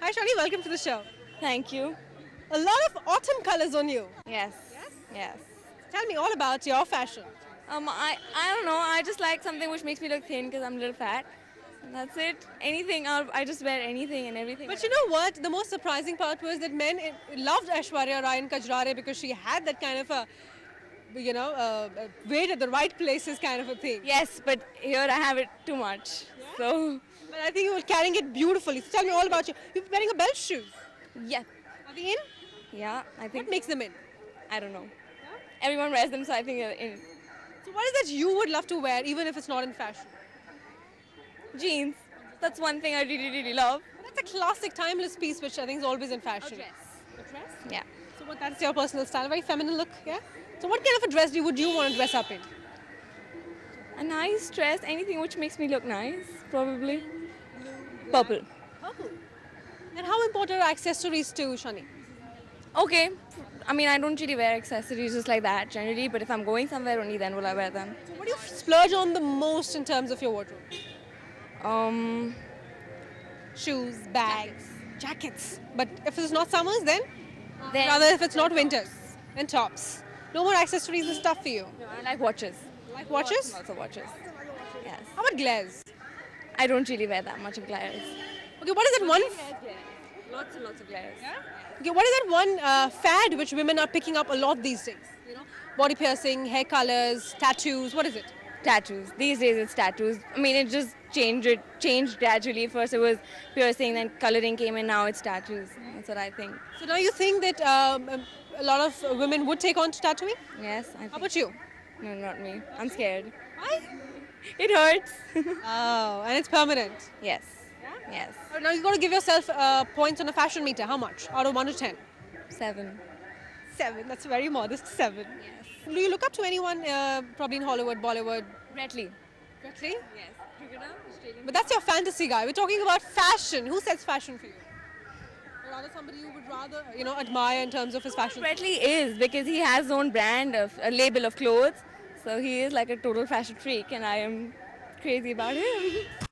Hi Shani, welcome to the show. Thank you. A lot of autumn colors on you. Yes. Yes. Tell me all about your fashion. I don't know. I just like something which makes me look thin because I'm a little fat. And that's it. Anything. I just wear anything and everything. But you know what? The most surprising part was that men loved Aishwarya Rai in Kajrare because she had that kind of a, weight at the right places kind of a thing. Yes, but here I have it too much. So But I think you were carrying it beautifully. So tell me all about you. You're wearing a belt shoes. yeah, Are they in? yeah. I think What makes them in? I don't know. Everyone wears them, so I think in So what is that you would love to wear even if it's not in fashion? jeans. That's one thing I really love. That's a classic timeless piece which I think is always in fashion. A dress? Yeah. So what, that's your personal style, a very feminine look, yeah? So what kind of a dress would you want to dress up in? A nice dress, anything which makes me look nice, probably. Purple. Purple. And how important are accessories to Shani? Okay. I mean, I don't really wear accessories just like that generally, but if I'm going somewhere, only then will I wear them. So what do you splurge on the most in terms of your wardrobe? Shoes, bags, jackets. But if it's not summers, then? Then Rather if it's not winters, then tops. No more accessories and stuff for you. no, I like watches. Like watches? Lots of watches. Yes. How about glares? I don't really wear that much of glares. Okay, what is that one? Lots and lots of glares. Okay, what is that one fad which women are picking up a lot these days? You know, body piercing, hair colors, tattoos. What is it? Tattoos. These days it's tattoos. I mean, it just changed gradually. First it was piercing, then coloring came in, now it's tattoos. That's what I think. So now you think that a lot of women would take on to tattooing? Yes, I think. How about you? No, not me. I'm scared. Why? It hurts. Oh, and it's permanent. Yes. Yes. Now you got to give yourself points on a fashion meter. How much? Out of 1 to 10? 7. 7. That's very modest. 7. Yes. Do you look up to anyone, probably in Hollywood, Bollywood? Brett Lee. Really? Yes. Cricketer, Australian. But that's your fantasy guy. We're talking about fashion. Who sets fashion for you? Or rather somebody you would rather, admire in terms of his fashion? Brett Lee is because he has his own brand of a label of clothes. So he is like a total fashion freak and I am crazy about him.